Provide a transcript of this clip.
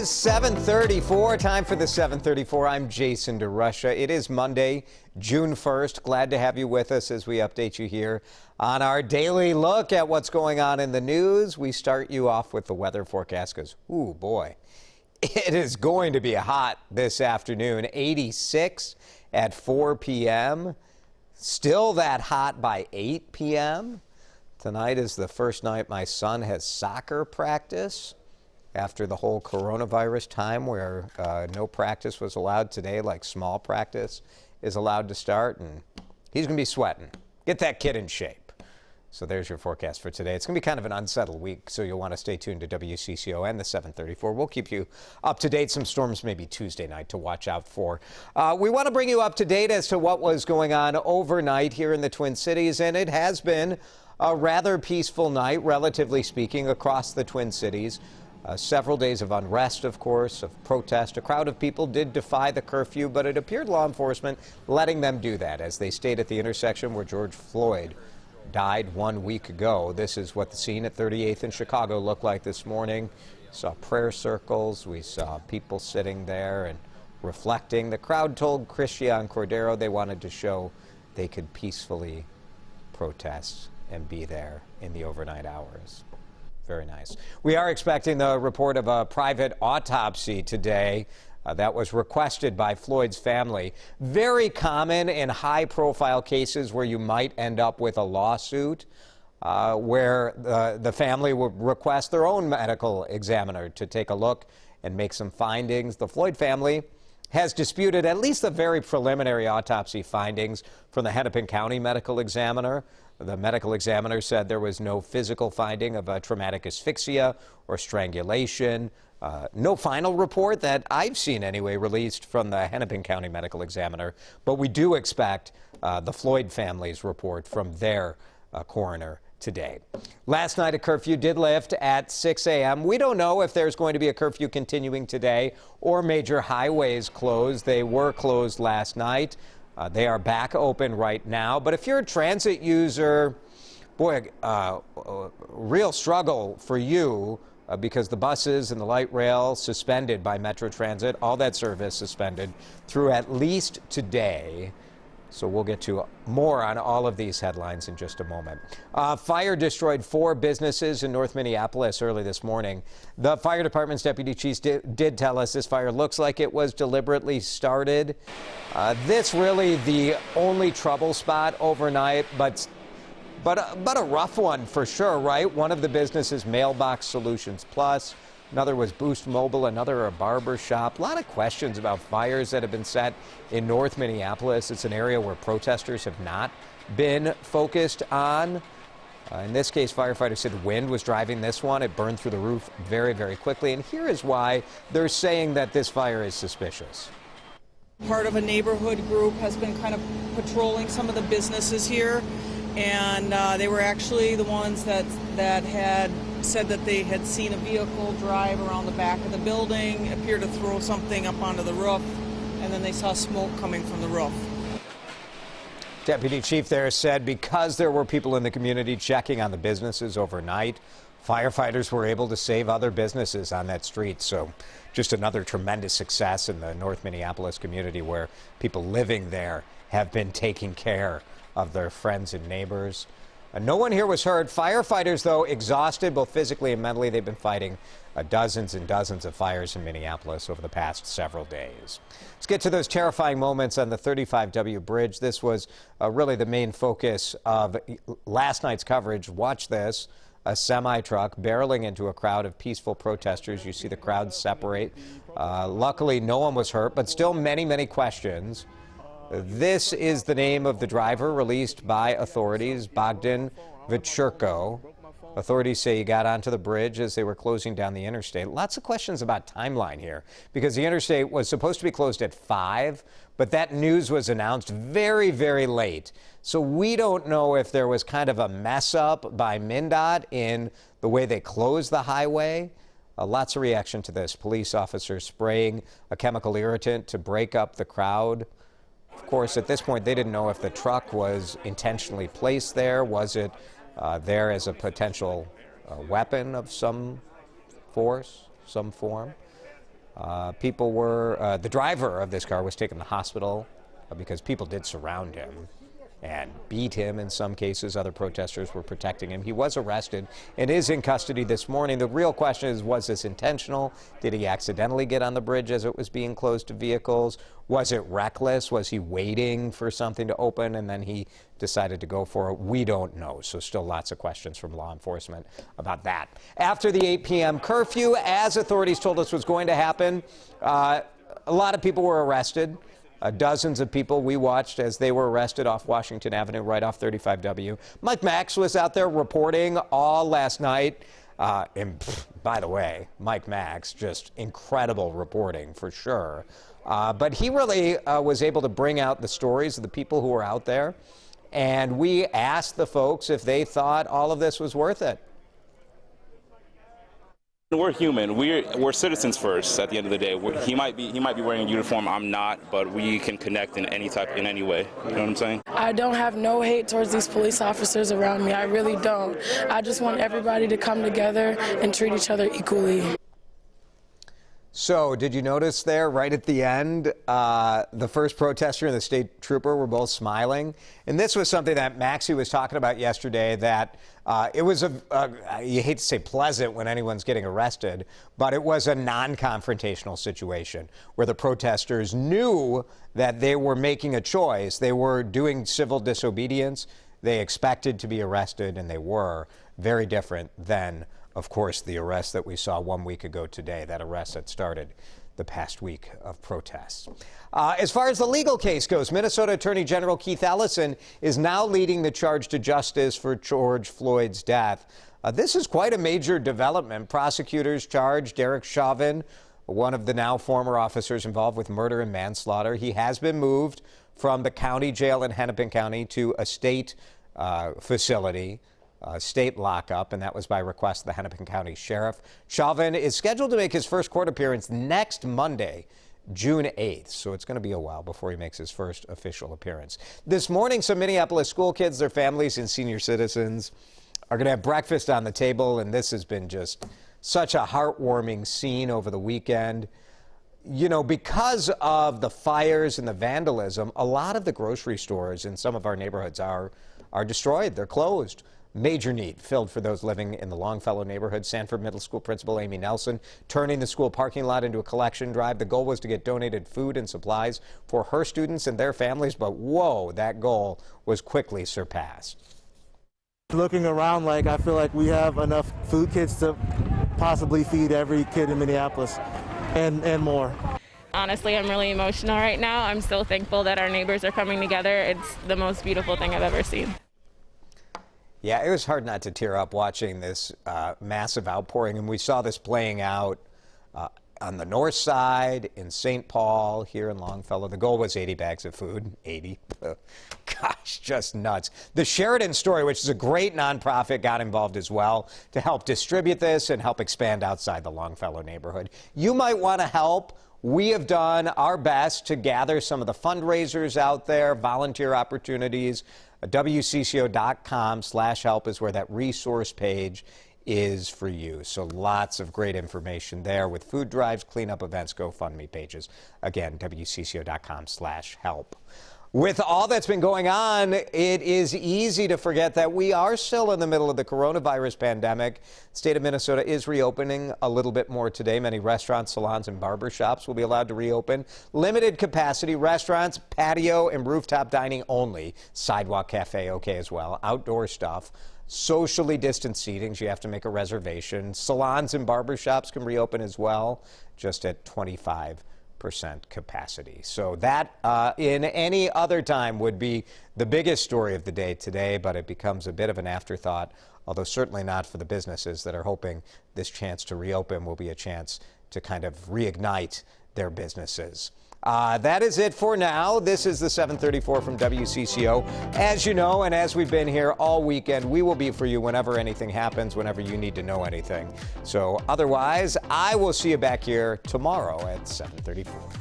is 7:34, time for the 7:34. I'm Jason DeRusha. It is Monday, June 1st. Glad to have you with us as we update you here on our daily look at what's going on in the news. We start you off with the weather forecast because, ooh, boy, it is going to be hot this afternoon. 86 at 4 p.m. Still that hot by 8 p.m. Tonight is the first night my son has soccer practice after the whole coronavirus time where no practice was allowed today, like small practice is allowed to start, and he's going to be sweating. Get that kid in shape. So there's your forecast for today. It's going to be kind of an unsettled week, so you'll want to stay tuned to WCCO and the 734. We'll keep you up to date. Some storms maybe Tuesday night to watch out for. We want to bring you up to date as to what was going on overnight here in the Twin Cities, and it has been a rather peaceful night, relatively speaking, across the Twin Cities. Several days of unrest, of course, of protest. A crowd of people did defy the curfew, but it appeared law enforcement letting them do that as they stayed at the intersection where George Floyd died 1 week ago. This is what the scene at 38th in Chicago looked like this morning. We saw prayer circles. We saw people sitting there and reflecting. The crowd told Christian Cordero they wanted to show they could peacefully protest and be there in the overnight hours. Very nice. We are expecting the report of a private autopsy today that was requested by Floyd's family. Very common in high-profile cases where you might end up with a lawsuit where the family would request their own medical examiner to take a look and make some findings. The Floyd family has disputed at least the very preliminary autopsy findings from the Hennepin County medical examiner. The medical examiner said there was no physical finding of a traumatic asphyxia or strangulation. No final report that I've seen anyway released from the Hennepin County medical examiner, but we do expect the Floyd family's report from their coroner today. Last night, a curfew did lift at 6 a.m. We don't know if there's going to be a curfew continuing today or major highways closed. They were closed last night. They are back open right now. But if you're a transit user, boy, real struggle for you because the buses and the light rail suspended by Metro Transit, all that service suspended through at least today. So we'll get to more on all of these headlines in just a moment. Fire destroyed 4 businesses in North Minneapolis early this morning. The fire department's deputy chief did tell us this fire looks like it was deliberately started. This really the only trouble spot overnight, but a rough one for sure, right? One of the businesses, Mailbox Solutions Plus. Another was Boost Mobile, another a barber shop. A lot of questions about fires that have been set in North Minneapolis. It's an area where protesters have not been focused on. In this case, firefighters said the wind was driving this one. It burned through the roof very, very quickly. And here is why they're saying that this fire is suspicious. Part of a neighborhood group has been kind of patrolling some of the businesses here. And they were actually the ones that had said that they had seen a vehicle drive around the back of the building, appear to throw something up onto the roof, and then they saw smoke coming from the roof. Deputy Chief there said because there were people in the community checking on the businesses overnight, firefighters were able to save other businesses on that street. So just another tremendous success in the North Minneapolis community where people living there have been taking care of their friends and neighbors. No one here was hurt. Firefighters, though, exhausted both physically and mentally. They've been fighting dozens and dozens of fires in Minneapolis over the past several days. Let's get to those terrifying moments on the 35W bridge. This was really the main focus of last night's coverage. Watch this. A semi-truck barreling into a crowd of peaceful protesters. You see the crowd separate. Luckily, no one was hurt, but still many, many questions. This is the name of the driver released by authorities, Bogdan Vichurko. Authorities say he got onto the bridge as they were closing down the interstate. Lots of questions about timeline here because the interstate was supposed to be closed at 5, but that news was announced very, very late. So we don't know if there was kind of a mess up by MnDOT in the way they closed the highway. Lots of reaction to this. Police officers spraying a chemical irritant to break up the crowd. Of course, at this point, they didn't know if the truck was intentionally placed there. Was it there as a potential weapon of some force, some form? The driver of this car was taken to the hospital because people did surround him and beat him in some cases. Other protesters were protecting him. He was arrested and is in custody this morning. The real question is, was this intentional? Did he accidentally get on the bridge as it was being closed to vehicles? Was it reckless? Was he waiting for something to open and then he decided to go for it? We don't know. So still lots of questions from law enforcement about that. After the 8 p.m. curfew, as authorities told us was going to happen, a lot of people were arrested. Dozens of people we watched as they were arrested off Washington Avenue, right off 35W. Mike Max was out there reporting all last night. And by the way, Mike Max, just incredible reporting for sure. But he really was able to bring out the stories of the people who were out there. And we asked the folks if they thought all of this was worth it. We're human. We're citizens first. At the end of the day, he might be wearing a uniform. I'm not, but we can connect in any way. You know what I'm saying? I don't have no hate towards these police officers around me. I really don't. I just want everybody to come together and treat each other equally. So, did you notice there, right at the end, the first protester and the state trooper were both smiling? And this was something that Maxie was talking about yesterday, that it was you hate to say pleasant when anyone's getting arrested, but it was a non-confrontational situation where the protesters knew that they were making a choice. They were doing civil disobedience. They expected to be arrested, and they were. Very different than, of course, the arrest that we saw 1 week ago today, that arrest that started the past week of protests. As far as the legal case goes, Minnesota Attorney General Keith Ellison is now leading the charge to justice for George Floyd's death. This is quite a major development. Prosecutors charged Derek Chauvin, one of the now former officers involved with murder and manslaughter. He has been moved from the county jail in Hennepin County to a state facility. State lockup, and that was by request of the Hennepin County Sheriff. Chauvin is scheduled to make his first court appearance next Monday, June 8th, so it's going to be a while before he makes his first official appearance. This morning, some Minneapolis school kids, their families, and senior citizens are going to have breakfast on the table, and this has been just such a heartwarming scene over the weekend. You know, because of the fires and the vandalism, a lot of the grocery stores in some of our neighborhoods are destroyed. They're closed. Major need filled for those living in the Longfellow neighborhood. Sanford Middle School Principal Amy Nelson turning the school parking lot into a collection drive. The goal was to get donated food and supplies for her students and their families, but whoa, that goal was quickly surpassed. Looking around, I feel like we have enough food kits to possibly feed every kid in Minneapolis and more. Honestly, I'm really emotional right now. I'm so thankful that our neighbors are coming together. It's the most beautiful thing I've ever seen. Yeah, it was hard not to tear up watching this massive outpouring, and we saw this playing out on the north side, in St. Paul, here in Longfellow. The goal was 80 bags of food. 80. Gosh, just nuts. The Sheridan Story, which is a great nonprofit, got involved as well to help distribute this and help expand outside the Longfellow neighborhood. You might want to help. We have done our best to gather some of the fundraisers out there, volunteer opportunities. WCCO.com/help is where that resource page is for you. So lots of great information there with food drives, cleanup events, GoFundMe pages. Again, WCCO.com/help. With all that's been going on, it is easy to forget that we are still in the middle of the coronavirus pandemic. The state of Minnesota is reopening a little bit more today. Many restaurants, salons, and barber shops will be allowed to reopen. Limited capacity restaurants, patio, and rooftop dining only. Sidewalk cafe okay as well. Outdoor stuff. Socially distanced seatings, you have to make a reservation. Salons and barber shops can reopen as well, just at 25% capacity. So that in any other time would be the biggest story of the day today, but it becomes a bit of an afterthought, although certainly not for the businesses that are hoping this chance to reopen will be a chance to kind of reignite their businesses. That is it for now. This is the 734 from WCCO. As you know, and as we've been here all weekend, we will be for you whenever anything happens, whenever you need to know anything. So otherwise, I will see you back here tomorrow at 7:34.